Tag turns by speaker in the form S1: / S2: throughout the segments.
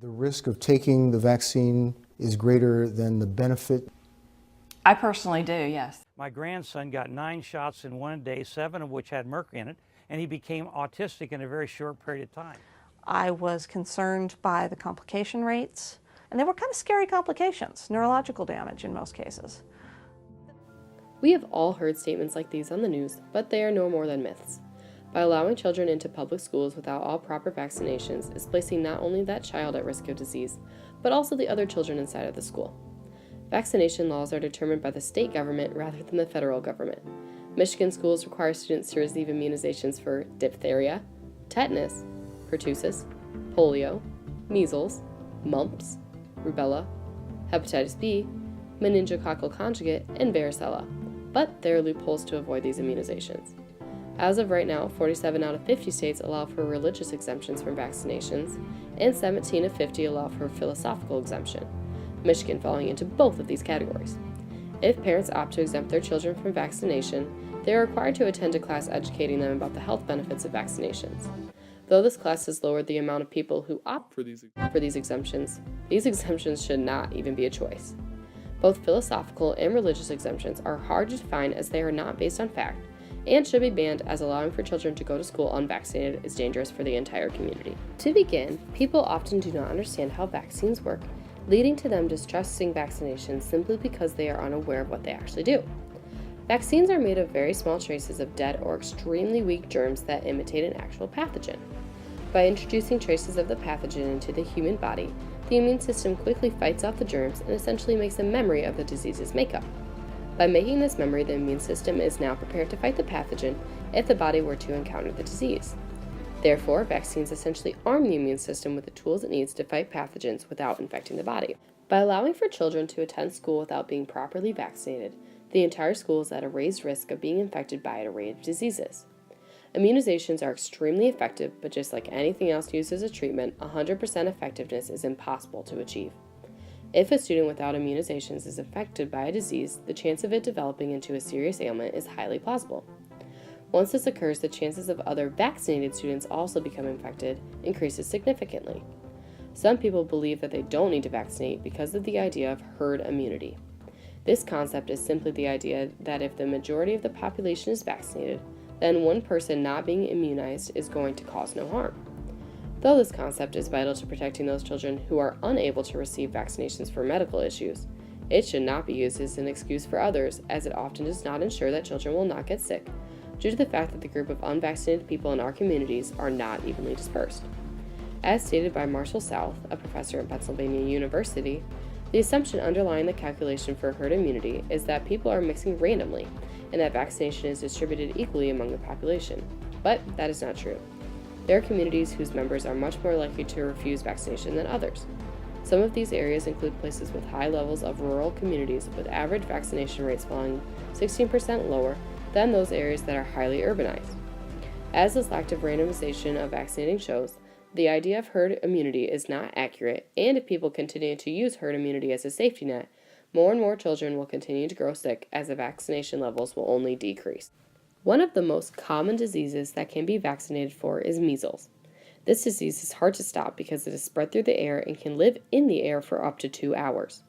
S1: The risk of taking the vaccine is greater than the benefit.
S2: I personally do, yes.
S3: My grandson got 9 shots in one day, 7 of which had mercury in it, and he became autistic in a very short period of time.
S4: I was concerned by the complication rates, and they were kind of scary complications, neurological damage in most cases.
S5: We have all heard statements like these on the news, but they are no more than myths. By allowing children into public schools without all proper vaccinations is placing not only that child at risk of disease, but also the other children inside of the school. Vaccination laws are determined by the state government rather than the federal government. Michigan schools require students to receive immunizations for diphtheria, tetanus, pertussis, polio, measles, mumps, rubella, hepatitis B, meningococcal conjugate, and varicella, but there are loopholes to avoid these immunizations. As of right now, 47 out of 50 states allow for religious exemptions from vaccinations, and 17 of 50 allow for philosophical exemption, Michigan falling into both of these categories. If parents opt to exempt their children from vaccination, they are required to attend a class educating them about the health benefits of vaccinations. Though this class has lowered the amount of people who opt for these exemptions should not even be a choice. Both philosophical and religious exemptions are hard to define as they are not based on fact, and should be banned as allowing for children to go to school unvaccinated is dangerous for the entire community. To begin, people often do not understand how vaccines work, leading to them distrusting vaccinations simply because they are unaware of what they actually do. Vaccines are made of very small traces of dead or extremely weak germs that imitate an actual pathogen. By introducing traces of the pathogen into the human body, the immune system quickly fights off the germs and essentially makes a memory of the disease's makeup. By making this memory, the immune system is now prepared to fight the pathogen if the body were to encounter the disease. Therefore, vaccines essentially arm the immune system with the tools it needs to fight pathogens without infecting the body. By allowing for children to attend school without being properly vaccinated, the entire school is at a raised risk of being infected by an array of diseases. Immunizations are extremely effective, but just like anything else used as a treatment, 100% effectiveness is impossible to achieve. If a student without immunizations is affected by a disease, the chance of it developing into a serious ailment is highly plausible. Once this occurs, the chances of other vaccinated students also becoming infected increases significantly. Some people believe that they don't need to vaccinate because of the idea of herd immunity. This concept is simply the idea that if the majority of the population is vaccinated, then one person not being immunized is going to cause no harm. Though this concept is vital to protecting those children who are unable to receive vaccinations for medical issues, it should not be used as an excuse for others, as it often does not ensure that children will not get sick, due to the fact that the group of unvaccinated people in our communities are not evenly dispersed. As stated by Marshall South, a professor at Pennsylvania University, the assumption underlying the calculation for herd immunity is that people are mixing randomly, and that vaccination is distributed equally among the population. But that is not true. There are communities whose members are much more likely to refuse vaccination than others. Some of these areas include places with high levels of rural communities with average vaccination rates falling 16% lower than those areas that are highly urbanized. As this lack of randomization of vaccinating shows, the idea of herd immunity is not accurate, and if people continue to use herd immunity as a safety net, more and more children will continue to grow sick as the vaccination levels will only decrease. One of the most common diseases that can be vaccinated for is measles. This disease is hard to stop because it is spread through the air and can live in the air for up to 2 hours.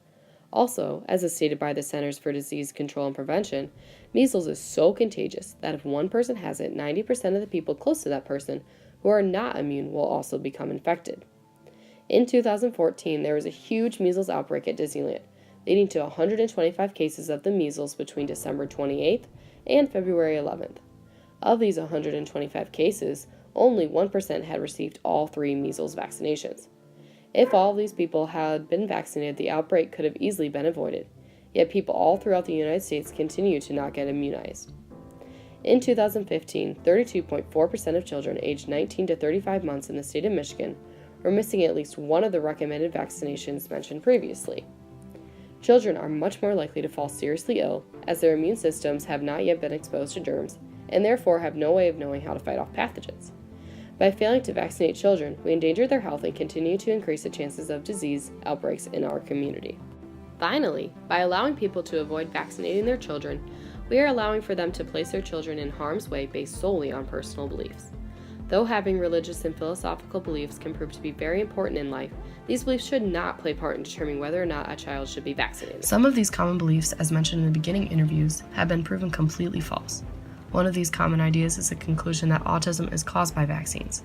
S5: Also, as is stated by the Centers for Disease Control and Prevention, measles is so contagious that if one person has it, 90% of the people close to that person who are not immune will also become infected. In 2014, there was a huge measles outbreak at Disneyland, leading to 125 cases of the measles between December 28th and February 11th. Of these 125 cases, only 1% had received all 3 measles vaccinations. If all of these people had been vaccinated, the outbreak could have easily been avoided, yet people all throughout the United States continue to not get immunized. In 2015, 32.4% of children aged 19 to 35 months in the state of Michigan were missing at least one of the recommended vaccinations mentioned previously. Children are much more likely to fall seriously ill, as their immune systems have not yet been exposed to germs, and therefore have no way of knowing how to fight off pathogens. By failing to vaccinate children, we endanger their health and continue to increase the chances of disease outbreaks in our community. Finally, by allowing people to avoid vaccinating their children, we are allowing for them to place their children in harm's way based solely on personal beliefs. Though having religious and philosophical beliefs can prove to be very important in life, these beliefs should not play part in determining whether or not a child should be vaccinated. Some of these common beliefs, as mentioned in the beginning interviews, have been proven completely false. One of these common ideas is the conclusion that autism is caused by vaccines.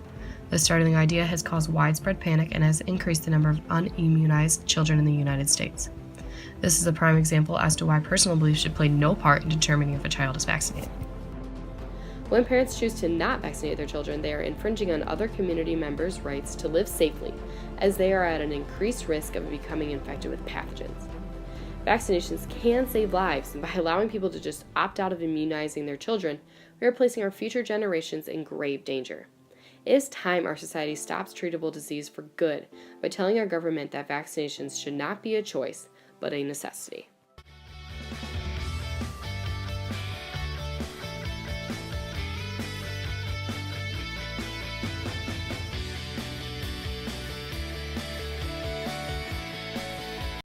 S5: This startling idea has caused widespread panic and has increased the number of unimmunized children in the United States. This is a prime example as to why personal beliefs should play no part in determining if a child is vaccinated. When parents choose to not vaccinate their children, they are infringing on other community members' rights to live safely, as they are at an increased risk of becoming infected with pathogens. Vaccinations can save lives, and by allowing people to just opt out of immunizing their children, we are placing our future generations in grave danger. It is time our society stops treatable disease for good by telling our government that vaccinations should not be a choice, but a necessity.